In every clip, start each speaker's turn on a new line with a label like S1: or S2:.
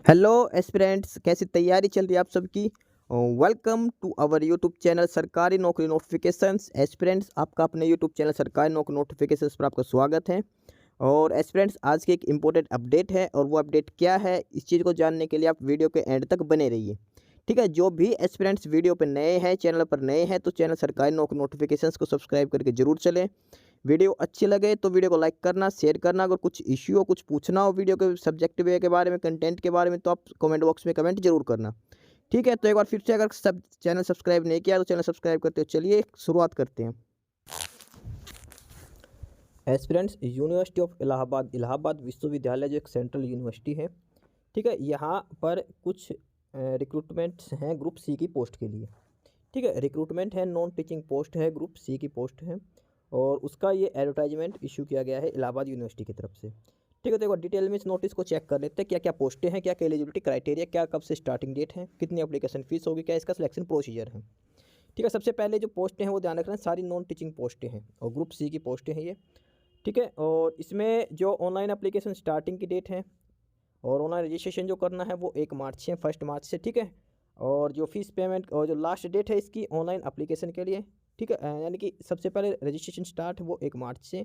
S1: Hello aspirants, कैसी तैयारी चल रही है आप सबकी। Welcome to our YouTube channel Sarkari Naukri notifications. Aspirants, आपका अपने YouTube channel Sarkari Naukri notifications पर आपका स्वागत है। और एस्पिरेंट्स, आज की एक इम्पोर्टेंट अपडेट है और वो अपडेट क्या है, इस चीज़ को जानने के लिए आप वीडियो के एंड तक बने रहिए। ठीक है, जो भी एस्पिरेंट्स वीडियो पर नए हैं, चैनल पर नए हैं, तो चैनल सरकारी नौकरी नोटिफिकेशंस को सब्सक्राइब करके जरूर चलें। वीडियो अच्छी लगे तो वीडियो को लाइक करना, शेयर करना। अगर कुछ इश्यू हो, कुछ पूछना हो वीडियो के सब्जेक्ट वे के बारे में, कंटेंट के बारे में, तो आप कमेंट बॉक्स में कमेंट जरूर करना। ठीक है, तो एक बार फिर से, अगर सब चैनल सब्सक्राइब नहीं किया तो चैनल सब्सक्राइब करते हो। चलिए शुरुआत करते हैं। Aspirants, university of Allahabad, Allahabad विश्वविद्यालय जो एक सेंट्रल यूनिवर्सिटी है, ठीक है, यहाँ पर कुछ रिक्रूटमेंट्स हैं ग्रुप सी की पोस्ट के लिए। ठीक है, रिक्रूटमेंट है, नॉन टीचिंग पोस्ट है, ग्रुप सी की पोस्ट है और उसका ये एडवर्टाइजमेंट इशू किया गया है इलाहाबाद यूनिवर्सिटी की तरफ से। ठीक है, तो एक बार डिटेल में इस नोटिस को चेक कर लेते हैं, क्या क्या पोस्टें हैं, क्या क्या एलिजिबिलिटी क्राइटेरिया, क्या कब से स्टार्टिंग डेट है, कितनी एप्लीकेशन फीस होगी, क्या इसका सिलेक्शन प्रोसीजर है। ठीक है, सबसे पहले जो पोस्टें हैं वो ध्यान रखना, सारी नॉन टीचिंग पोस्टें हैं और ग्रुप सी की पोस्टें हैं ये। ठीक है, और इसमें जो ऑनलाइन एप्लीकेशन स्टार्टिंग की डेट है और ऑनलाइन रजिस्ट्रेशन जो करना है वो 1 मार्च से, 1 मार्च से। ठीक है, और जो फीस पेमेंट और जो लास्ट डेट है इसकी ऑनलाइन एप्लीकेशन के लिए, ठीक है, यानी कि सबसे पहले रजिस्ट्रेशन स्टार्ट वो 1 मार्च से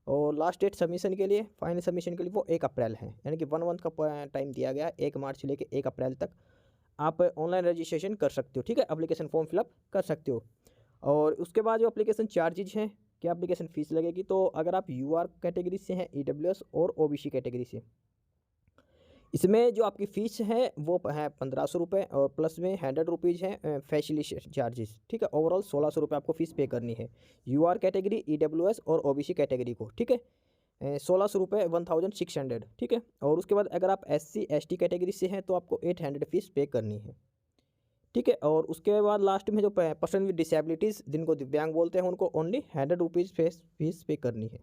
S1: और लास्ट डेट सबमिशन के लिए, फाइनल सबमिशन के लिए वो 1 अप्रैल है। यानी कि 1 मंथ का टाइम दिया गया है, 1 मार्च से लेकर 1 अप्रैल तक आप ऑनलाइन रजिस्ट्रेशन कर सकते हो। ठीक है, एप्लीकेशन फॉर्म फिलअप कर सकते हो। और उसके बाद जो एप्लीकेशन चार्जेज हैं, क्या एप्लीकेशन फ़ीस लगेगी, तो अगर आप यूआर कैटेगरी से हैं, ईडब्ल्यूएस और ओबीसी कैटेगरी से, इसमें जो आपकी फ़ीस है वो है 1500 रुपये और प्लस में 100 रुपीज़ है फैसिलिटी चार्जेस। ठीक है, ओवरऑल 1600 रुपये आपको फ़ीस पे करनी है यूआर कैटेगरी, ईडब्ल्यूएस और ओबीसी कैटेगरी को। ठीक है, 1600 रुपये, 1600। ठीक है, और उसके बाद अगर आप एससी एसटी कैटेगरी से हैं तो आपको 800 फीस पे करनी है। ठीक है, और उसके बाद लास्ट में जो पर्सन विद डिसेबिलिटीज़, जिनको दिव्यांग बोलते हैं, उनको ओनली 100 रुपीज़ फीस पे करनी है।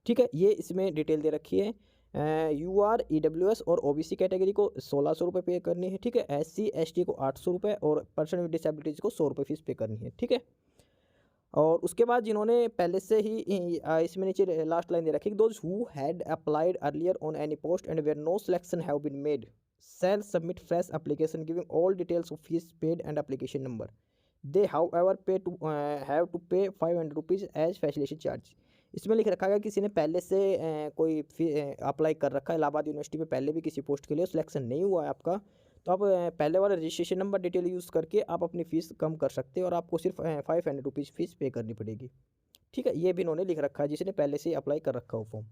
S1: ठीक है, ये इसमें डिटेल दे रखी है। You R E W S और ओ बी सी कैटेगरी को 1600 रुपये पे करनी है। ठीक है, एस सी एस टी को 800 रुपये और पर्सन विद डिसेबिलिटीज़ को 100 रुपये फीस पे करनी है। ठीक है, और उसके बाद जिन्होंने पहले से ही इसमें नीचे लास्ट लाइन दे रखी है, those who had applied earlier on any post and where no selection have been made shall submit fresh application giving all details of fees paid and application number. They however have to pay 500 rupees as facilitation charge. इसमें लिख रखा है किसी ने पहले से कोई apply कर रखा है इलाहाबाद यूनिवर्सिटी में, पहले भी किसी पोस्ट के लिए सिलेक्शन नहीं हुआ है आपका, तो आप पहले वाला रजिस्ट्रेशन नंबर डिटेल यूज़ करके आप अपनी फ़ीस कम कर सकते हैं और आपको सिर्फ 500 रुपीज़ फ़ीस पे करनी पड़ेगी। ठीक है, ये भी इन्होंने लिख रखा है जिसने पहले से अप्लाई कर रखा हो फॉर्म।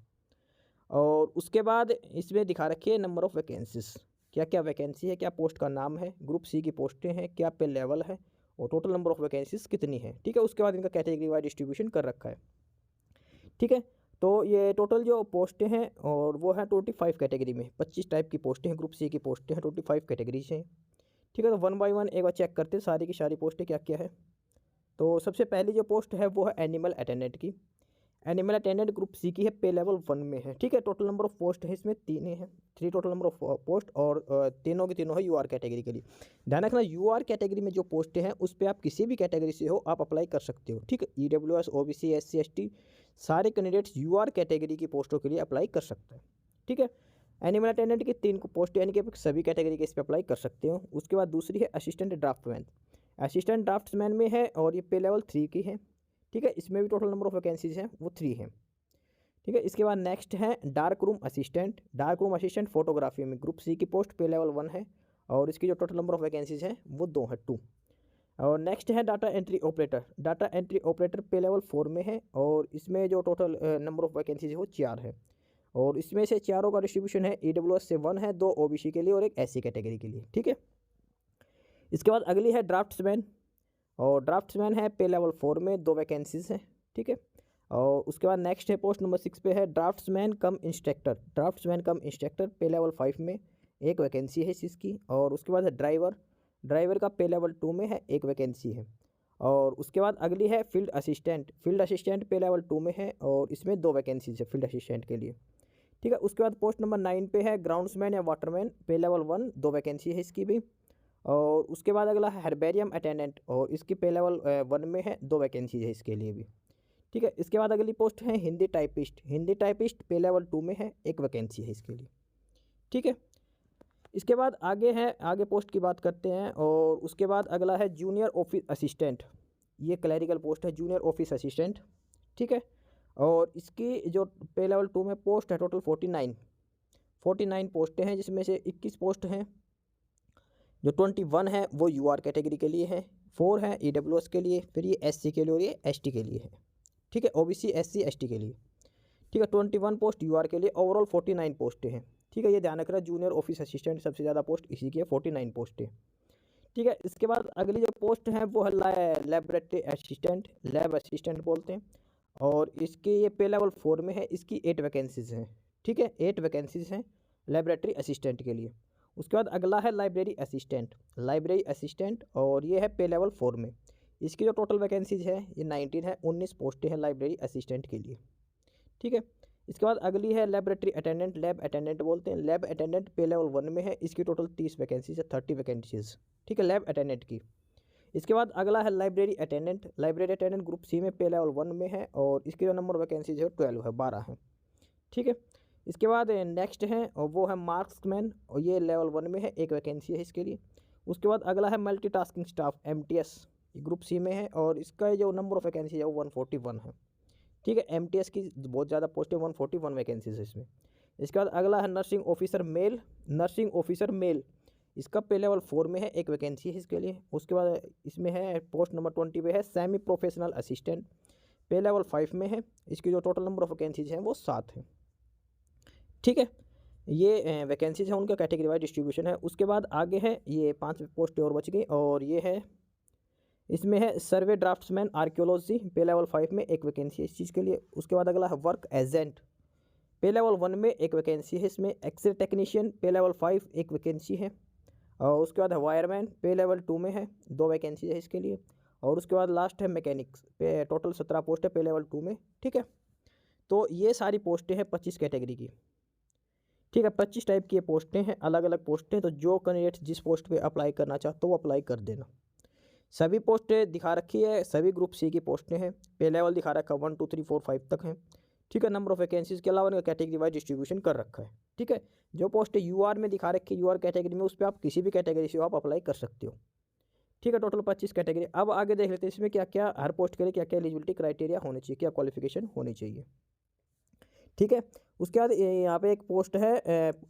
S1: और उसके बाद इसमें दिखा रखी है नंबर ऑफ़ वैकेंसीज, क्या क्या वैकेंसी है, क्या पोस्ट का नाम है, ग्रुप सी की पोस्टें हैं, क्या पे लेवल है और टोटल नंबर ऑफ़ वैकेंसीज कितनी है। ठीक है, उसके बाद इनका कैटेगरी वाइज डिस्ट्रीब्यूशन कर रखा है। ठीक है, तो ये टोटल जो पोस्टें हैं और वो है 25 कैटेगरी में, 25 टाइप की पोस्टें हैं, ग्रुप सी की पोस्टें हैं, 25 कैटेगरीज हैं। ठीक है, तो वन बाय वन एक बार चेक करते हैं सारी की सारी पोस्टें क्या क्या है। तो सबसे पहली जो पोस्ट है वो है एनिमल अटेंडेंट की। एनिमल अटेंडेंट ग्रुप सी की है, पे लेवल 1 में है। ठीक है, टोटल नंबर ऑफ पोस्ट है इसमें 3 है, 3 टोटल नंबर ऑफ पोस्ट और तीनों की तीनों है यूआर कैटेगरी के लिए। ध्यान रखना, यूआर कैटेगरी में जो पोस्टें हैं उस पर आप किसी भी कैटेगरी से हो आप अप्लाई कर सकते हो। ठीक है, ईडब्ल्यूएस ओबीसी एससी एसटी सारे कैंडिडेट्स यूआर कैटेगरी की पोस्टों के लिए अप्लाई कर सकते हैं। ठीक है, एनिमल अटेंडेंट की 3 पोस्ट यानी कि आप सभी कैटेगरी के इस पर अप्लाई कर सकते हो। उसके बाद दूसरी है असिस्टेंट ड्राफ्टमैन। असिस्टेंट ड्राफ्ट्समैन में है और ये पे लेवल 3 की है। ठीक है, इसमें भी टोटल नंबर ऑफ वैकेंसीज हैं वो 3 हैं। ठीक है, इसके बाद नेक्स्ट है dark room assistant. Dark room assistant photography में ग्रुप सी की पोस्ट पे लेवल 1 है और इसकी जो टोटल नंबर ऑफ वैकेंसीज हैं वो 2 है, 2। और नेक्स्ट है data entry operator. Data entry operator पे लेवल 4 में है और इसमें जो टोटल नंबर ऑफ वैकेंसीज है वो 4 है और इसमें से चारों का डिस्ट्रीब्यूशन है, ईडब्ल्यूएस से 1 है, 2 ओबीसी के लिए और एक एससी कैटेगरी के लिए। ठीक है, इसके बाद अगली है ड्राफ्ट्समैन और ड्राफ्ट्समैन है पे लेवल 4 में, 2 वैकेंसीज हैं। ठीक है, और उसके बाद नेक्स्ट है पोस्ट नंबर 6 पे है ड्राफ्ट्समैन कम इंस्ट्रक्टर। ड्राफ्ट्समैन कम इंस्ट्रक्टर पे लेवल 5 में, एक वैकेंसी है इसकी। और उसके बाद है ड्राइवर। ड्राइवर का पे लेवल 2 में है, एक वैकेंसी है। और उसके बाद अगली है फील्ड असिस्टेंट। फील्ड असिस्टेंट पे लेवल 2 में है और इसमें 2 वैकेंसीज है फील्ड असिस्टेंट के लिए। ठीक है, उसके बाद पोस्ट नंबर 9 पे है ग्राउंड्समैन या वाटरमैन, पे लेवल 1, 2 वैकेंसी है इसकी भी। और उसके बाद अगला है हर्बेरियम अटेंडेंट और इसकी पे लेवल 1 में है, 2 वैकेंसी है इसके लिए भी। ठीक है, इसके बाद अगली पोस्ट है हिंदी टाइपिस्ट। हिंदी टाइपिस्ट पे लेवल 2 में है, एक वैकेंसी है इसके लिए। ठीक है, इसके बाद आगे है, आगे पोस्ट की बात करते हैं। और उसके बाद अगला है जूनियर ऑफिस असिस्टेंट। ये क्लैरिकल पोस्ट है, जूनियर ऑफिस असिस्टेंट, ठीक है। और इसकी जो पे लेवल 2 में पोस्ट है टोटल 49 पोस्टें हैं, जिसमें से 21 पोस्ट हैं। जो 21 है वो यूआर कैटेगरी के लिए है, 4 है ईडब्ल्यूएस के लिए, फिर ये एससी के लिए और ये एसटी के लिए है, ठीक है। ओबीसी एससी एसटी के लिए, ठीक है। 21 पोस्ट यूआर के लिए, ओवरऑल 49 पोस्टें हैं, ठीक है। ये ध्यान रखना, जूनियर ऑफिस असिस्टेंट सबसे ज़्यादा पोस्ट इसी की है, 49 पोस्टें, ठीक है। इसके बाद अगली जो पोस्ट है वो है लैबोरेटरी असिस्टेंट, लैब असिस्टेंट बोलते हैं। और इसके ये पे लेवल 4 में है, इसकी 8 वैकेंसीज़ हैं, ठीक है। 8 वैकेंसीज़ हैं लैबोरेटरी असिस्टेंट के लिए। उसके बाद अगला है लाइब्रेरी असिस्टेंट, और ये है पे लेवल 4 में। इसकी जो टोटल वैकेंसीज है ये 19 है, 19 पोस्टें हैं लाइब्रेरी असिस्टेंट के लिए, ठीक है। इसके बाद अगली है लेबोरेटरी अटेंडेंट, लैब अटेंडेंट बोलते हैं। लैब अटेंडेंट पे लेवल 1 में है, इसकी टोटल 30 वैकेंसीज है, 30 वैकेंसीज, ठीक है, लैब अटेंडेंट की। इसके बाद अगला है लाइब्रेरी अटेंडेंट ग्रुप सी में पे लेवल 1 में है, और इसकी जो नंबर वैकेंसीज है 12 है, 12 है, ठीक है। इसके बाद नेक्स्ट है और वो है मार्क्समैन, और ये लेवल 1 में है, 1 वैकेंसी है इसके लिए। उसके बाद अगला है multitasking staff MTS, group C में है, और इसका जो नंबर ऑफ वैकेंसी है वो 141 है, ठीक है। एमटीएस की बहुत ज़्यादा पोस्ट है, 141 वैकेंसीज है इसमें। इसके बाद अगला है नर्सिंग ऑफिसर मेल, इसका पे लेवल 4 में है, 1 वैकेंसी है इसके लिए। उसके बाद इसमें है पोस्ट नंबर 20 पे है सेमी प्रोफेशनल असिस्टेंट, पे लेवल 5 में है, इसकी जो टोटल नंबर ऑफ वैकेंसीज हैं वो 7 है, ठीक है। ये वैकेंसीज है, उनका कैटेगरी वाइज डिस्ट्रीब्यूशन है। उसके बाद आगे है ये 5 पोस्टें और बच गई, और ये है इसमें है सर्वे ड्राफ्ट्समैन आर्कियोलॉजी, पे लेवल 5 में 1 वैकेंसी है इस चीज़ के लिए। उसके बाद अगला है वर्क एजेंट, पे लेवल 1 में 1 वैकेंसी है इसमें। एक्सरे टेक्नीशियन पे लेवल 5 1 वैकेंसी है। और उसके बाद है वायरमैन, पे लेवल 2 में है, 2 वैकेंसी है इसके लिए। और उसके बाद लास्ट है मैकेनिक्स, पे टोटल 17 पोस्ट है पे लेवल 2 में, ठीक है। तो ये सारी पोस्टें हैं 25 कैटेगरी की, ठीक है। 25 टाइप की ये पोस्टें हैं, अलग अलग पोस्टें। तो जो कैंडिडेट जिस पोस्ट पे अप्लाई करना चाहते हो वो अप्लाई कर देना। सभी पोस्टें दिखा रखी है, सभी ग्रुप सी की पोस्टें हैं। पे लेवल दिखा रखा 1 2 3 4 5 तक हैं, ठीक है। नंबर ऑफ वैकेंसीज के अलावा इनका कैटेगरी वाइज डिस्ट्रीब्यूशन कर रखा है, ठीक है। जो पोस्टें यूआर में दिखा रखी है, यूआर कैटेगरी में, उस पर आप किसी भी कैटेगरी से आप अप्लाई कर सकते हो, ठीक है। Total 25 category. अब आगे देख लेते हैं इसमें क्या क्या, हर पोस्ट के लिए क्या क्या एलिजिबिलिटी क्राइटेरिया होने चाहिए, क्या क्वालिफिकेशन होनी चाहिए, ठीक है। उसके बाद यहाँ पे एक पोस्ट है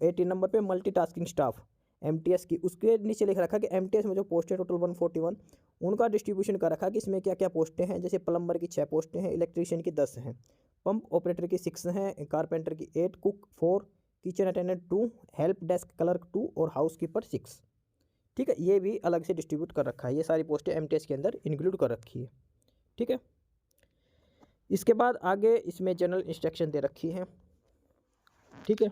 S1: 18 नंबर पे मल्टीटास्किंग स्टाफ एमटीएस की। उसके नीचे लिख रखा कि एमटीएस में जो पोस्ट है टोटल 141, उनका डिस्ट्रीब्यूशन कर रखा कि इसमें क्या क्या पोस्टें हैं। जैसे प्लम्बर की 6 पोस्टें हैं, इलेक्ट्रीशियन की 10 हैं, पंप ऑपरेटर की 6 हैं, कारपेंटर की 8, cook 4, kitchen attendant 2, help desk clerk 2 और हाउस कीपर 6, ठीक है। ये भी अलग से डिस्ट्रीब्यूट कर रखा है, ये सारी पोस्टें एमटीएस के अंदर इंक्लूड कर रखी है, ठीक है। इसके बाद आगे इसमें जनरल इंस्ट्रक्शन दे रखी है, ठीक है।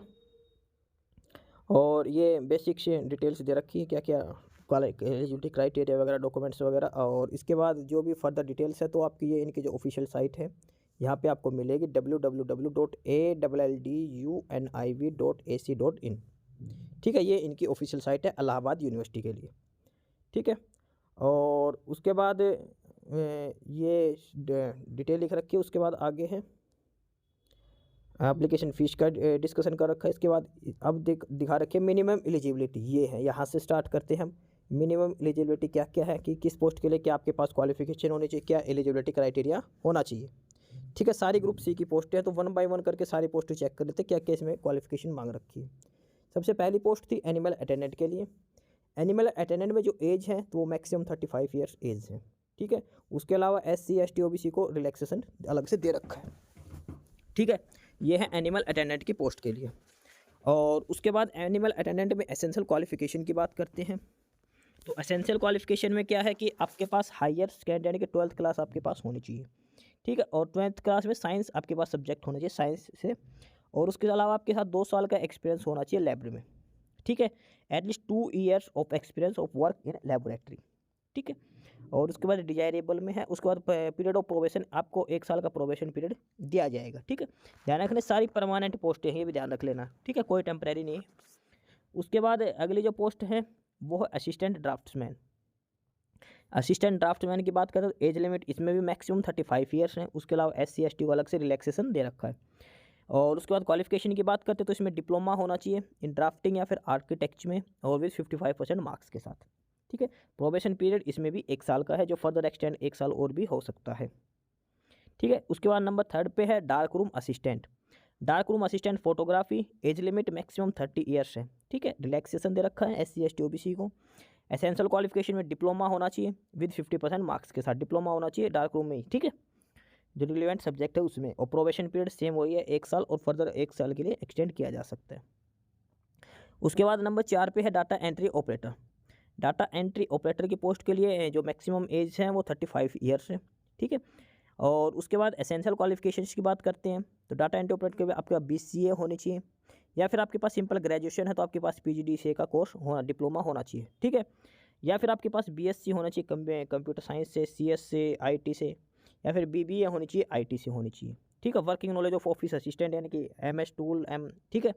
S1: और ये बेसिक से डिटेल्स दे रखी है, क्या क्या एलिजिबिलिटी क्राइटेरिया वगैरह, डॉक्यूमेंट्स वगैरह। और इसके बाद जो भी फर्दर डिटेल्स है तो आपकी ये इनकी जो ऑफिशियल साइट है यहाँ पे आपको मिलेगी www.alluniv.ac.in, ठीक है। ये इनकी ऑफिशियल साइट है इलाहाबाद यूनिवर्सिटी के लिए, ठीक है। और उसके बाद ये डिटेल लिख रखी है। उसके बाद आगे है एप्लीकेशन फ़ीस का डिस्कशन कर रखा है। इसके बाद अब दिखा रखी है मिनिमम एलिजिबिलिटी, ये है। यहाँ से स्टार्ट करते हैं हम। मिनिमम एलिजिबिलिटी क्या क्या है कि किस पोस्ट के लिए क्या आपके पास क्वालिफिकेशन होनी चाहिए, क्या एलिजिबिलिटी क्राइटेरिया होना चाहिए, ठीक है। सारी ग्रुप सी की पोस्ट है, तो 1 बाय 1 करके सारी पोस्ट चेक कर लेते हैं क्या क्या इसमें क्वालिफिकेशन मांग रखी है। सबसे पहली पोस्ट थी एनिमल अटेंडेंट के लिए। एनिमल अटेंडेंट में जो एज है तो वो मैक्सिमम 35 ईयर्स एज है, ठीक है। उसके अलावा SC ST OBC को रिलैक्सेशन अलग से दे रखा है, ठीक है। ये है एनिमल अटेंडेंट की पोस्ट के लिए। और उसके बाद एनिमल अटेंडेंट में एसेंशियल क्वालिफिकेशन की बात करते हैं। तो एसेंशियल क्वालिफिकेशन में क्या है कि आपके पास हायर सेकेंडरी यानी कि 12th क्लास आपके पास होनी चाहिए, ठीक है। और 12th क्लास में साइंस आपके पास सब्जेक्ट होना चाहिए साइंस से। और उसके अलावा आपके साथ 2 साल का एक्सपीरियंस होना चाहिए लैब में, ठीक है। At least 2 years of experience of work in laboratory, ठीक है। और उसके बाद डिजायरेबल में है। उसके बाद पीरियड ऑफ प्रोबेशन, आपको 1 साल का प्रोबेशन पीरियड दिया जाएगा, ठीक है। ध्यान रखना सारी परमानेंट पोस्टें हैं, ये भी ध्यान रख लेना, ठीक है, कोई टेम्परेरी नहीं है। उसके बाद अगली जो पोस्ट है वो है असिस्टेंट ड्राफ्ट्समैन। असिस्टेंट ड्राफ्टमैन की बात करें तो एज लिमिट इसमें भी मैक्सिमम 35 ईयर्स हैं। उसके अलावा SC ST को अलग से रिलैक्सेशन दे रखा है। और उसके बाद क्वालिफिकेशन की बात करते हैं तो इसमें डिप्लोमा होना चाहिए इन ड्राफ्टिंग या फिर आर्किटेक्चर में और विद 55% मार्क्स के साथ। ठीक है, प्रोबेशन पीरियड इसमें भी 1 साल का है, जो फर्दर एक्सटेंड 1 साल और भी हो सकता है। ठीक है, उसके बाद नंबर 3 पे है dark room assistant. Dark room assistant photography, age limit maximum 30 years है। ठीक है, रिलैक्सेशन दे रखा है SC ST OBC को। एसेंशियल क्वालिफिकेशन में डिप्लोमा होना चाहिए विद 50% मार्क्स के साथ, डिप्लोमा होना चाहिए डार्क रूम में ही। ठीक है, जो रिलेवेंट सब्जेक्ट है उसमें। और प्रोबेशन पीरियड सेम वही है 1 साल, और फर्दर 1 साल के लिए एक्सटेंड किया जा सकता है। उसके बाद नंबर 4 पे है data entry operator. Data entry operator की पोस्ट के लिए जो मैक्सिमम एज है वो 35 ईयर्स है। ठीक है, और उसके बाद एसेंशियल क्वालिफिकेशंस की बात करते हैं तो डाटा एंट्री ऑपरेटर के लिए आपके पास BCA होनी चाहिए, या फिर आपके पास सिंपल ग्रेजुएशन है तो आपके पास PGDCA का कोर्स होना, डिप्लोमा होना चाहिए। ठीक है, या फिर आपके पास BSc होना चाहिए कंप्यूटर साइंस से, CS से, IT से, या फिर BBA होनी चाहिए, IT से होनी चाहिए। ठीक है, working knowledge of office assistant यानी कि MS टूल ठीक है,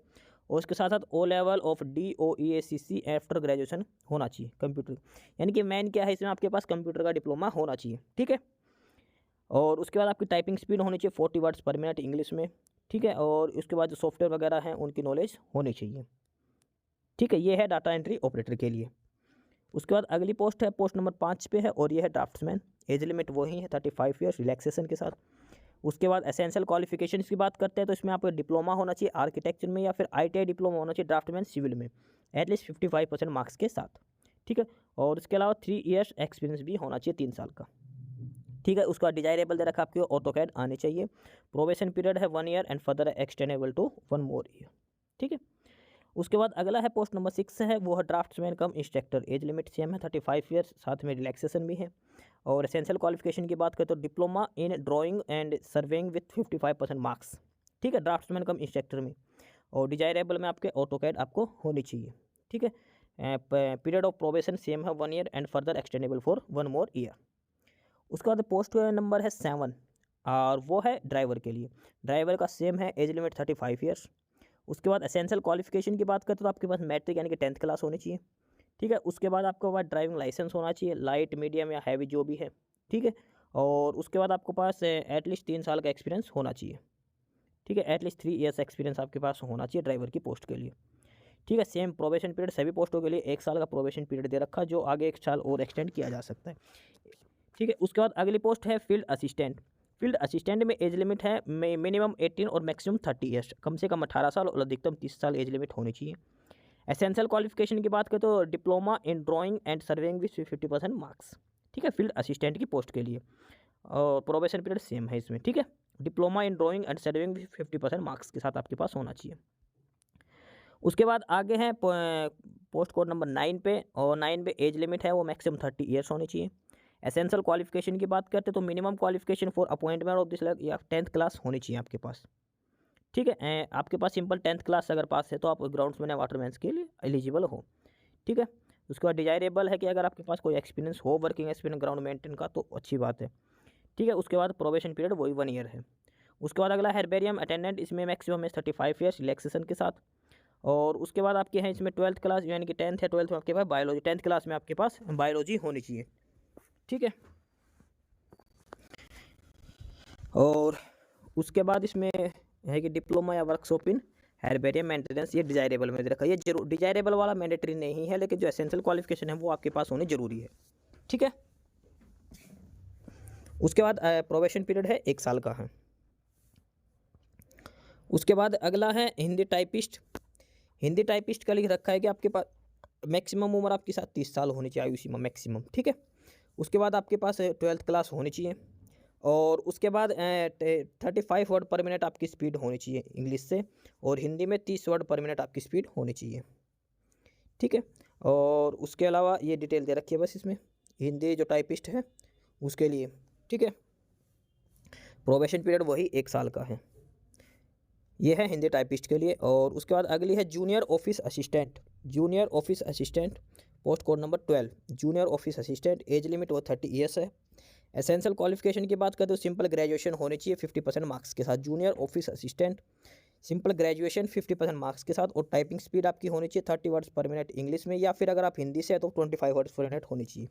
S1: और उसके साथ साथ O level of DOEACC after graduation होना चाहिए कंप्यूटर, यानी कि मेन क्या है इसमें आपके पास कंप्यूटर का डिप्लोमा होना चाहिए। ठीक है, और उसके बाद आपकी टाइपिंग स्पीड होनी चाहिए 40 वर्ड्स पर मिनट इंग्लिश में। ठीक है, और उसके बाद जो सॉफ्टवेयर वगैरह हैं उनकी नॉलेज होनी चाहिए। ठीक है, ये है डाटा एंट्री ऑपरेटर के लिए। उसके बाद अगली पोस्ट है, पोस्ट नंबर 5 पे है, और ये है ड्राफ्ट्समैन। एज लिमिट वही है 35 ईयर्स रिलैक्सेशन के साथ। उसके बाद एसेंशियल क्वालिफिकेशंस की बात करते हैं तो इसमें आपको डिप्लोमा होना चाहिए आर्किटेक्चर में, या फिर ITI डिप्लोमा होना चाहिए ड्राफ्टमैन सिविल में एटलीस्ट 55% मार्क्स के साथ। ठीक है, और उसके अलावा 3 ईयर्स एक्सपीरियंस भी होना चाहिए 3 साल का। ठीक है, उसका डिजायरेबल दे रखा आपके ऑटोकैड आने चाहिए। प्रोबेशन पीरियड है 1 year and further extendable to 1 more year. ठीक है, उसके बाद अगला है पोस्ट नंबर 6 है, वो है ड्राफ्ट्समैन कम इंस्ट्रक्टर। एज लिमिट सेम है 35 ईयर्स, साथ में रिलैक्सेशन भी है। और एसेंशियल क्वालिफिकेशन की बात करें तो diploma in drawing and surveying with 55% marks. ठीक है, ड्राफ्ट्समैन कम इंस्ट्रक्टर में। और डिजायरेबल में आपके ऑटोकैड आपको होनी चाहिए। ठीक है, पीरियड ऑफ प्रोबेशन सेम है 1 year and further extendable for 1 more year. उसके बाद पोस्ट नंबर है 7, और वो है ड्राइवर के लिए। ड्राइवर का सेम है, एज लिमिट 35 ईयर्स। उसके बाद एसेंशियल क्वालिफिकेशन की बात करते तो आपके पास मैट्रिक यानी कि 10th क्लास होनी चाहिए। ठीक है, उसके बाद आपके पास ड्राइविंग लाइसेंस होना चाहिए, लाइट मीडियम या हैवी जो भी है। ठीक है, और उसके बाद आपके पास एटलीस्ट 3 साल का एक्सपीरियंस होना चाहिए। ठीक है, एटलीस्ट 3 ईयर्स एक्सपीरियंस आपके पास होना चाहिए ड्राइवर की पोस्ट के लिए। ठीक है, सेम प्रोबेशन पीरियड सभी पोस्टों के लिए 1 साल का प्रोबेशन पीरियड दे रखा, जो आगे 1 साल और एक्सटेंड किया जा सकता है। ठीक है, उसके बाद अगली पोस्ट है फील्ड असिस्टेंट। फील्ड असिस्टेंट में एज लिमिट है मिनिमम 18 और मैक्सिमम 30 ईयर्स, कम से कम 18 साल और अधिकतम 30 साल एज लिमिट होनी चाहिए। एसेंशियल क्वालिफिकेशन की बात करें तो diploma in drawing and surveying with 50% marks. ठीक है, फील्ड असिस्टेंट की पोस्ट के लिए, और प्रोबेशन पीरियड सेम है इसमें। ठीक है, diploma in drawing and surveying with 50% marks के साथ आपके पास होना चाहिए। उसके बाद आगे हैं पोस्ट कोड नंबर 9 पे, और 9 पे एज लिमिट है वो मैक्सिमम 30 ईयर्स होनी चाहिए। एसेंशियल क्वालिफिकेशन की बात करते तो minimum qualification for appointment of this या 10th क्लास होनी चाहिए आपके पास। ठीक है, आपके पास सिंपल 10th क्लास अगर पास है तो आप ग्राउंड्समैन या वाटरमैन के लिए एलिजिबल हो। ठीक है, उसके बाद डिजायरेबल है कि अगर आपके पास कोई एक्सपीरियंस हो, वर्किंग एक्सपीरियंस ग्राउंड मेंटेन का, तो अच्छी बात है। ठीक है, उसके बाद प्रोबेशन पीरियड वही 1 ईयर है। उसके बाद अगला हेर्बेरियम अटेंडेंट, इसमें मैक्सिमम है 35 ईयर्स रिलैक्सेशन के साथ। और उसके बाद आपके हैं इसमें 12th क्लास यानी कि 10th है, 12th में आपके पास बायोलॉजी, 10th क्लास में आपके पास बायोलॉजी होनी चाहिए। ठीक है, और उसके बाद इसमें है कि डिप्लोमा या वर्कशॉप इन हेर्बेरियम मेंटेनेंस, ये डिजायरेबल में दे रखा है। ये जरूर डिजायरेबल वाला मैंडेटरी नहीं है, लेकिन जो एसेंशियल क्वालिफिकेशन है वो आपके पास होनी जरूरी है। ठीक है, उसके बाद प्रोबेशन पीरियड है 1 साल का है। उसके बाद अगला है हिंदी टाइपिस्ट। हिंदी टाइपिस्ट का लिख रखा है कि आपके पास मैक्सिमम उम्र आपके साथ 30 साल होनी चाहिए, आयु सीमा मैक्सिमम। ठीक है, उसके बाद आपके पास 12th क्लास होनी चाहिए, और उसके बाद 35 वर्ड पर मिनट आपकी स्पीड होनी चाहिए इंग्लिश से, और हिंदी में 30 वर्ड पर मिनट आपकी स्पीड होनी चाहिए। ठीक है, और उसके अलावा ये डिटेल दे रखी है बस इसमें, हिंदी जो टाइपिस्ट है उसके लिए। ठीक है, प्रोबेशन पीरियड वही 1 साल का है। ये है हिंदी टाइपिस्ट के लिए। और उसके बाद अगली है junior office assistant. Junior office assistant post code number 12, junior office assistant, age limit वो 30 ईयर्स है। एसेंशियल क्वालिफिकेशन की बात करें तो सिंपल ग्रेजुएशन होनी चाहिए 50% मार्क्स के साथ। Junior office assistant simple graduation 50% marks के साथ, और टाइपिंग स्पीड आपकी होनी चाहिए 30 वर्ड्स पर मिनट इंग्लिश में, या फिर अगर आप हिंदी से है तो 25 वर्ड्स पर मिनट होनी चाहिए।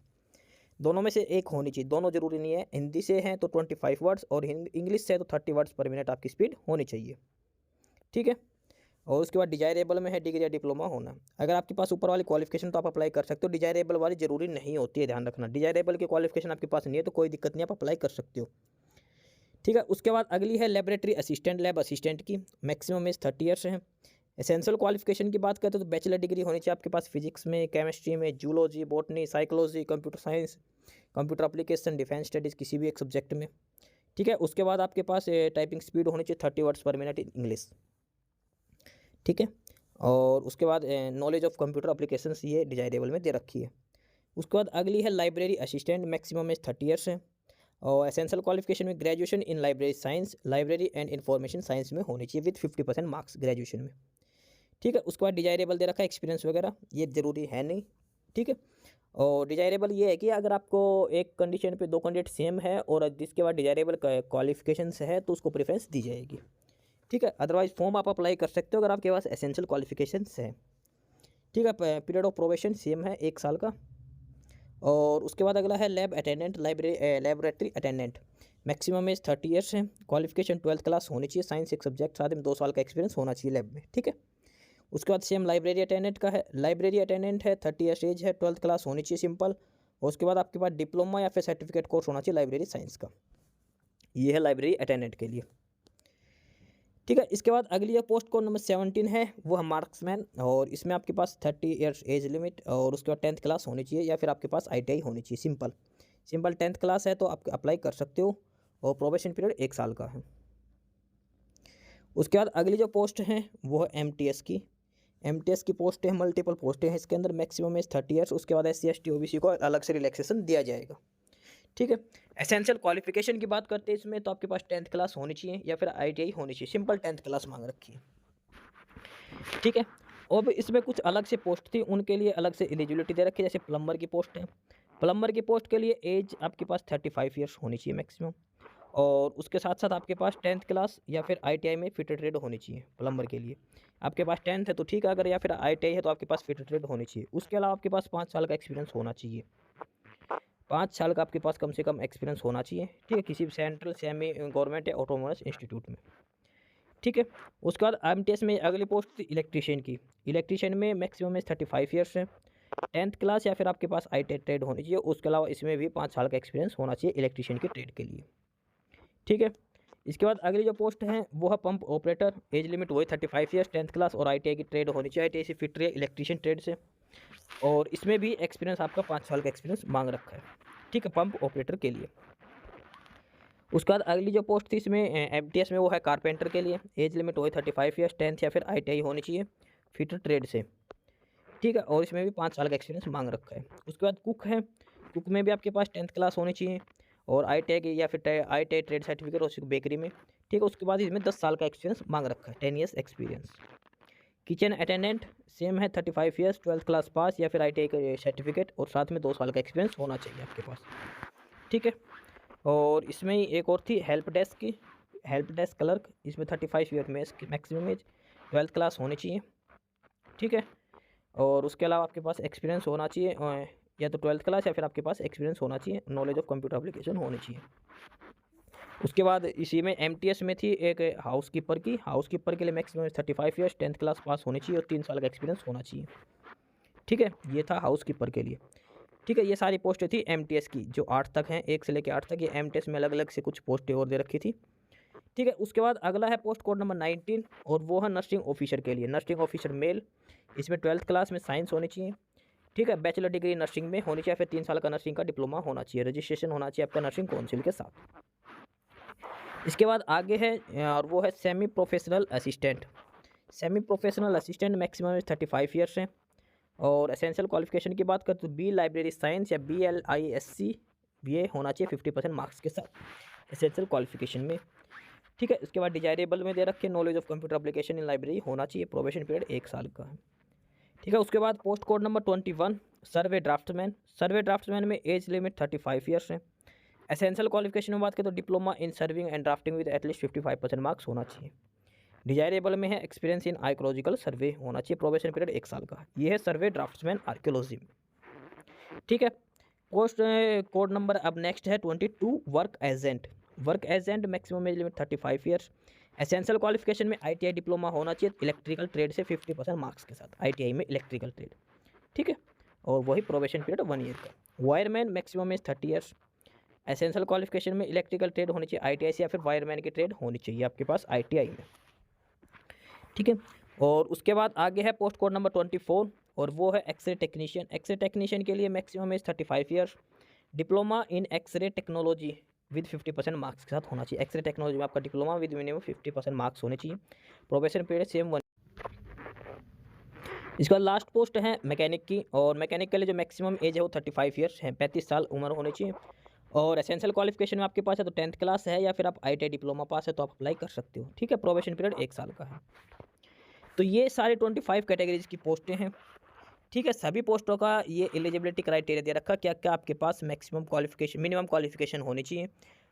S1: दोनों में से एक होनी चाहिए, दोनों जरूरी नहीं है। हिंदी से हैं तो 25 वर्ड्स, और इंग्लिश से है तो 30 वर्ड्स पर मिनट आपकी स्पीड होनी चाहिए। ठीक है। और उसके बाद डिजायरेबल में है डिग्री या डिप्लोमा होना। अगर आपके पास ऊपर वाली क्वालिफिकेशन तो आप अप्लाई कर सकते हो, डिजायरेबल वाली जरूरी नहीं होती है, ध्यान रखना। डिजायरेबल की क्वालिफिकेशन आपके पास नहीं है तो कोई दिक्कत नहीं, आप अप्लाई कर सकते हो, ठीक है। उसके बाद अगली है लेबोरेटरी असिस्टेंट, लैब असिस्टेंट की मैक्सिमम एज 30 ईयर्स है। एसेंशियल क्वालिफिकेशन की बात करते हो तो बैचलर डिग्री होनी चाहिए आपके पास फिजिक्स में, केमिस्ट्री में, zoology, botany, psychology, computer science, computer application, defence studies, किसी भी एक सब्जेक्ट में, ठीक है। उसके बाद आपके पास टाइपिंग स्पीड होनी चाहिए 30 वर्ड्स पर मिनट इन इंग्लिश, ठीक है। और उसके बाद नॉलेज ऑफ कंप्यूटर एप्लीकेशंस ये डिजायरेबल में दे रखी है। उसके बाद अगली है library assistant, maximum age 30 years है। और एसेंशियल क्वालिफिकेशन में graduation in library science, library and information science में होनी चाहिए विद 50% मार्क्स ग्रेजुएशन में, ठीक है। उसके बाद डिजायरेबल दे रखा है एक्सपीरियंस वगैरह, ये जरूरी है नहीं, ठीक है। और डिजायरेबल ये है कि अगर आपको एक कंडीशन पे दो कैंडिडेट सेम है और जिसके बाद डिजायरेबल क्वालिफिकेशंस है तो उसको प्रेफरेंस दी जाएगी, ठीक है। अदरवाइज फॉर्म आप अप्लाई कर सकते हो अगर आपके पास एसेंशियल क्वालिफिकेशंस है, ठीक है। पीरियड ऑफ प्रोबेशन सेम है 1 साल का। और उसके बाद अगला है lab attendant, laboratory attendant, maximum age 30 years है। क्वालिफिकेशन 12th क्लास होनी चाहिए, साइंस एक सब्जेक्ट, साथ में 2 साल का एक्सपीरियंस होना चाहिए लैब में, ठीक है। उसके बाद सेम लाइब्रेरी अटेंडेंट का है, लाइब्रेरी अटेंडेंट है, 30 ईयर्स एज है, 12th क्लास होनी चाहिए सिंपल। और उसके बाद आपके पास डिप्लोमा या फिर सर्टिफिकेट कोर्स होना चाहिए लाइब्रेरी साइंस का, ये है लाइब्रेरी अटेंडेंट के लिए, ठीक है। इसके बाद अगली पोस्ट कोड नंबर 17 है, वो है मार्क्समैन। और इसमें आपके पास 30 ईयर्स एज लिमिट और उसके बाद 10th क्लास होनी चाहिए या फिर आपके पास ITI होनी चाहिए सिंपल। 10th क्लास है तो आप अप्लाई कर सकते हो और प्रोबेशन पीरियड 1 साल का है। उसके बाद अगली जो पोस्ट है वो है MTS की। MTS की पोस्ट है, मल्टीपल पोस्ट है इसके अंदर, मैक्सिमम एज 30 ईयर्स। उसके बाद SC ST OBC को अलग से रिलैक्सेशन दिया जाएगा, ठीक है। एसेंशियल क्वालिफिकेशन की बात करते हैं इसमें तो आपके पास 10th क्लास होनी चाहिए या फिर ITI होनी चाहिए, सिंपल 10th क्लास मांग रखी है, ठीक है। और इसमें कुछ अलग से पोस्ट थी, उनके लिए अलग से एलिजिबिलिटी दे रखी है, जैसे प्लम्बर की पोस्ट है। प्लम्बर की पोस्ट के लिए एज आपके पास 35 ईयर्स होनी चाहिए मैक्सिमम। और उसके साथ साथ आपके पास 10th क्लास या फिर ITI में फिटेड ट्रेड होनी चाहिए प्लम्बर के लिए। आपके पास 10th है तो ठीक है, अगर या फिर ITI है तो आपके पास फिटेड ट्रेड होनी चाहिए। उसके अलावा आपके पास 5 साल का एक्सपीरियंस होना चाहिए, 5 साल का आपके पास कम से कम एक्सपीरियंस होना चाहिए, ठीक है, किसी भी सेंट्रल, सेमी गवर्नमेंट या ऑटोनोमस इंस्टीट्यूट में, ठीक है। उसके बाद MTS में अगली पोस्ट थी इलेक्ट्रीशियन की। इलेक्ट्रीशियन में मैक्सिमम एज 35 ईयर्स है, 10th क्लास या फिर आपके पास ITI ट्रेड होनी चाहिए। उसके अलावा इसमें भी 5 साल का एक्सपीरियंस होना चाहिए इलेक्ट्रीशियन के ट्रेड के लिए, ठीक है। इसके बाद अगली जो पोस्ट है वो है पंप ऑपरेटर, एज लिमिट वही 35 ईयर्स, 10th क्लास और ITI की ट्रेड होनी चाहिए, ITI से फिट रही है इलेक्ट्रीशियन ट्रेड से। और इसमें भी एक्सपीरियंस आपका 5 साल का एक्सपीरियंस मांग रखा है, ठीक है, पंप ऑपरेटर के लिए। उसके बाद अगली जो पोस्ट थी इसमें MTS में वो है कारपेंटर के लिए, एज लिमिट वही 35 ईयर्स, 10th या फिर ITI होनी चाहिए फिटर ट्रेड से, ठीक है। और इसमें भी 5 साल का एक्सपीरियंस मांग रखा है। उसके बाद कुक है, कुक में भी आपके पास 10th क्लास होनी चाहिए और ITI की या फिर ITI ट्रेड सर्टिफिकेट और बेकरी में, ठीक है। उसके बाद इसमें 10 साल का एक्सपीरियंस मांग रखा है, 10 years experience. Kitchen attendant same है 35 ईयर्स, 12th क्लास पास या फिर ITI का सर्टिफिकेट और साथ में 2 साल का एक्सपीरियंस होना चाहिए आपके पास, ठीक है। और इसमें ही एक और थी हेल्प डेस्क की, हेल्प डेस्क क्लर्क, इसमें 35 ईयर में मैक्सिमम एज, 12th क्लास होनी चाहिए, ठीक है। और उसके अलावा आपके पास एक्सपीरियंस होना चाहिए या तो 12th क्लास या फिर आपके पास एक्सपीरियंस होना चाहिए, नॉलेज ऑफ कंप्यूटर एप्लीकेशन होनी चाहिए। उसके बाद इसी में MTS में थी एक हाउस कीपर की, हाउस कीपर के लिए maximum 35 years, 10th class pass होनी चाहिए और 3 साल का एक्सपीरियंस होना चाहिए, ठीक है। ये था हाउस कीपर के लिए, ठीक है। ये सारी पोस्टें थी MTS की जो 8 तक हैं, 1 से लेकर 8 तक। ये MTS में अलग अलग से कुछ पोस्टें और दे रखी थी, ठीक है। उसके बाद अगला है पोस्ट कोड नंबर 19 और वो है नर्सिंग ऑफिसर के लिए, नर्सिंग ऑफिसर मेल। इसमें 12th क्लास में साइंस होनी चाहिए, ठीक है, बैचलर डिग्री नर्सिंग में होनी चाहिए, फिर 3 साल का नर्सिंग का डिप्लोमा होना चाहिए, रजिस्ट्रेशन होना चाहिए आपका नर्सिंग काउंसिल के साथ। इसके बाद आगे है और वो है semi professional assistant. Semi professional assistant maximum 35 years है। और एसेंशियल क्वालिफिकेशन की बात करें तो B लाइब्रेरी साइंस या BLISC ये होना चाहिए 50% मार्क्स के साथ एसेंशियल क्वालिफिकेशन में, ठीक है। उसके बाद डिजायरेबल में दे रखे knowledge of computer application in library होना चाहिए, प्रोबेशन पीरियड 1 साल का है, ठीक है। उसके बाद पोस्ट कोड नंबर 21 सर्वे ड्राफ्टमैन। सर्वे ड्राफ्टमैन में एज लिमिट 35 ईयर्स है। एसेंशियल क्वालिफिकेशन में बात करें तो diploma in serving and drafting with at least 55% marks होना चाहिए। डिजायरेबल में है एक्सपीरियंस इन आर्कियोलॉजिकल सर्वे होना चाहिए, प्रोबेशन पीरियड 1 साल का। ये है सर्वे ड्राफ्ट्समैन आर्कियोलॉजी में, ठीक है। पोस्ट कोड नंबर अब नेक्स्ट है 22 work agent. Work agent maximum age limit 35 years. Essential qualification में ITI डिप्लोमा होना चाहिए इलेक्ट्रिकल ट्रेड से 50% मार्क्स के साथ, ITI में इलेक्ट्रिकल ट्रेड, ठीक है। और वही प्रोबेशन पीरियड 1 ईयर का। Wireman maximum age 30 years. Essential qualification में इलेक्ट्रिकल ट्रेड होनी चाहिए ITI से, या फिर वायरमैन की ट्रेड होनी चाहिए आपके पास ITI में, ठीक है। और उसके बाद आगे है पोस्ट कोड नंबर 24, और वो है एक्सरे टेक्नीशियन। एक्सरे टेक्नीशियन के लिए maximum age 35 years. Diploma in x-ray technology with 50% marks के साथ होना चाहिए। एक्सरे टेक्नोलॉजी में आपका डिप्लोमा विद मिनिमम 50% मार्क्स होने चाहिए। Probation period same 1। इसका लास्ट पोस्ट है मैकेनिक की, और मैकेनिक के लिए जो मैक्सिमम एज है वो 35 ईयर्स है, 35 साल उम्र होनी चाहिए। और एसेंशियल क्वालिफिकेशन में आपके पास है तो 10th क्लास है, या फिर आप ITI डिप्लोमा पास है तो आप अप्लाई कर सकते हो, ठीक है। प्रोबेशन पीरियड 1 साल का है। तो ये सारी 25 कैटेगरीज की पोस्टें हैं, ठीक है। सभी पोस्टों का ये एलिजिबिलिटी क्राइटेरिया दे रखा, क्या क्या आपके पास मैक्सिमम क्वालिफिकेशन मिनिमम क्वालिफिकेशन होनी चाहिए,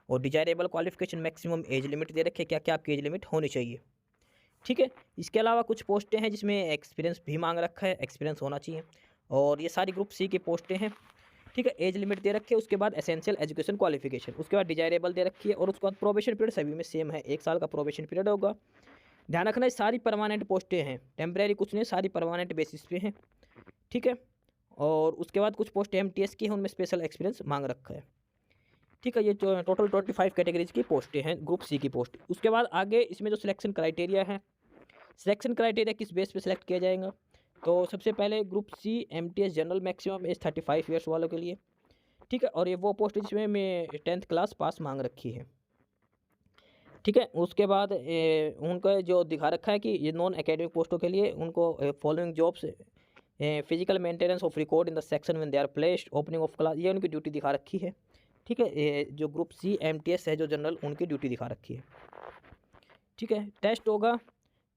S1: और desirable qualification maximum age limit दे रखे, क्या क्या आपकी एज लिमिट होनी चाहिए, ठीक है। इसके अलावा कुछ पोस्टें हैं जिसमें एक्सपीरियंस भी मांग रखा है, एक्सपीरियंस होना चाहिए। और ये सारी ग्रुप C की पोस्टें हैं, ठीक है। एज लिमिट दे रखी है, उसके बाद एसेंशियल एजुकेशन क्वालिफिकेशन, उसके बाद डिजायरेबल दे रखी है, और उसके बाद प्रोबेशन पीरियड सभी में सेम है, 1 साल का प्रोबेशन पीरियड होगा। ध्यान रखना ये सारी परमानेंट पोस्टें हैं, टेम्परेरी कुछ नहीं, सारी परमानेंट बेसिस पे हैं, ठीक है। और उसके बाद कुछ पोस्ट MTS की हैं, उनमें स्पेशल एक्सपीरियंस मांग रखा है, ठीक है। ये जो टोटल 25 कैटेगरीज की पोस्टें हैं, ग्रुप C की पोस्ट। उसके बाद आगे इसमें जो सिलेक्शन क्राइटेरिया है, सिलेक्शन क्राइटेरिया किस बेस पे सिलेक्ट किया जाएगा, तो सबसे पहले group C MTS general maximum age 35 years वालों के लिए, ठीक है। और ये वो पोस्ट जिसमें मैं 10th क्लास पास मांग रखी है, ठीक है। उसके बाद उनका जो दिखा रखा है कि ये नॉन एकेडमिक पोस्टों के लिए उनको following jobs physical maintenance of record in the section when they are placed, opening of class, ये उनकी ड्यूटी दिखा रखी है, ठीक है। जो ग्रुप C MTS है जो जनरल, उनकी ड्यूटी दिखा रखी है, ठीक है। टेस्ट होगा,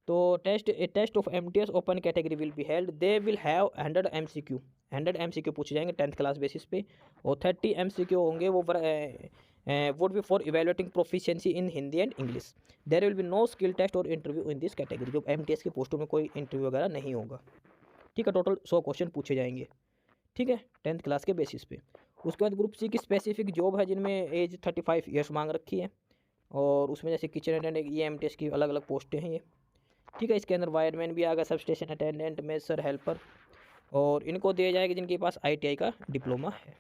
S1: तो test of MTS open category will be held, they will have 100 MCQ, 100 MCQ पूछे जाएंगे 10th क्लास बेसिस पे, और 30 MCQ होंगे वो would be for evaluating proficiency in Hindi and English. There will be no skill test और interview in this category. जो MTS की पोस्टों में कोई इंटरव्यू वगैरह नहीं होगा, ठीक है। टोटल 100 क्वेश्चन पूछे जाएंगे, ठीक है, 10th क्लास के बेसिस पे। उसके बाद ग्रुप C की स्पेसिफिक जॉब है जिनमें एज 35 ईयर्स मांग रखी है, और उसमें जैसे किचन अटेंडेंट, ये MTS की अलग अलग पोस्टें हैं ये, ठीक है। इसके अंदर वायरमैन भी आ गया, sub station attendant, measure, helper, और इनको दिया जाएगा जिनके पास ITI का डिप्लोमा है,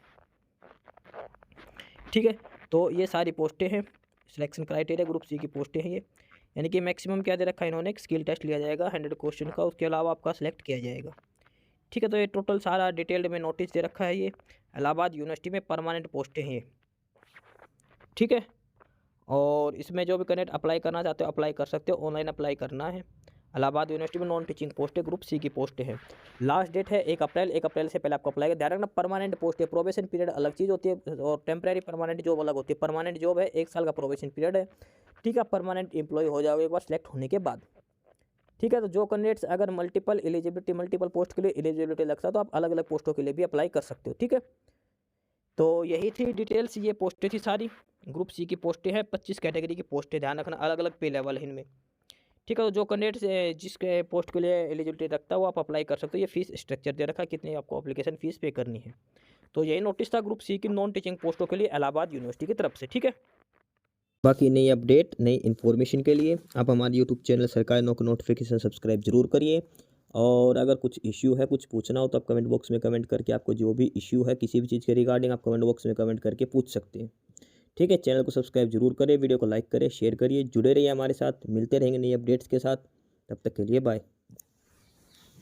S1: ठीक है। तो ये सारी पोस्टें हैं, सिलेक्शन क्राइटेरिया ग्रुप C की पोस्टें हैं ये, यानी कि मैक्सिमम क्या दे रखा है इन्होंने, स्किल टेस्ट लिया जाएगा 100 क्वेश्चन का, उसके अलावा आपका सिलेक्ट किया जाएगा, ठीक है। तो ये टोटल सारा डिटेल्ड में नोटिस दे रखा है, ये इलाहाबाद यूनिवर्सिटी में परमानेंट पोस्टें हैं ये, ठीक है। और इसमें जो भी कैंडिडेट अप्लाई करना चाहते हो अप्लाई कर सकते हो, ऑनलाइन अप्लाई करना है। इलाहाबाद यूनिवर्सिटी में नॉन टीचिंग पोस्ट है, ग्रुप C की पोस्ट है। लास्ट डेट है 1 अप्रैल, 1 अप्रैल से पहले आपको अप्लाई कर, ध्यान रखना परमानेंट पोस्ट है, प्रोबेशन पीरियड अलग चीज़ होती है, और टेम्परेरी परमानेंट जॉब अलग होती है। परमानेंट जॉब है 1 साल का प्रोबेशन पीरियड है, ठीक है। परमानेंट एम्प्लॉय हो जाओगे एक बार सेलेक्ट होने के बाद, ठीक है। तो जो कैंडिडेट्स अगर मल्टीपल पोस्ट के लिए एलिजिबिलिटी लगता है तो आप अलग अलग पोस्टों के लिए भी अप्लाई कर सकते हो, ठीक है। तो यही थी डिटेल्स, ये पोस्टें थी सारी, ग्रुप C की पोस्टें हैं, 25 कैटेगरी की पोस्टें, ध्यान रखना अलग अलग पे लेवल है इनमें, ठीक है। तो जो कैंडिडेट जिसके पोस्ट के लिए एलिजिबिलिटी रखता है वो आप अप्लाई कर सकते हो। ये फीस स्ट्रक्चर दे रखा है, कितनी आपको एप्लीकेशन फ़ीस पे करनी है। तो यही नोटिस था ग्रुप C की नॉन टीचिंग पोस्टों के लिए इलाहाबाद यूनिवर्सिटी की तरफ से, ठीक है।
S2: बाकी नई अपडेट नई इन्फॉर्मेशन के लिए आप हमारे यूट्यूब चैनल सरकारी नौकरी नोटिफिकेशन सब्सक्राइब जरूर करिए। और अगर कुछ इश्यू है, कुछ पूछना हो तो आप कमेंट बॉक्स में कमेंट करके आपको जो भी इश्यू है किसी भी चीज़ के रिगार्डिंग आप कमेंट बॉक्स में कमेंट करके पूछ सकते हैं, ठीक है। चैनल को सब्सक्राइब जरूर करें, वीडियो को लाइक करें, शेयर करिए, जुड़े रहिए हमारे साथ, मिलते रहेंगे नई अपडेट्स के साथ। तब तक के लिए बाय।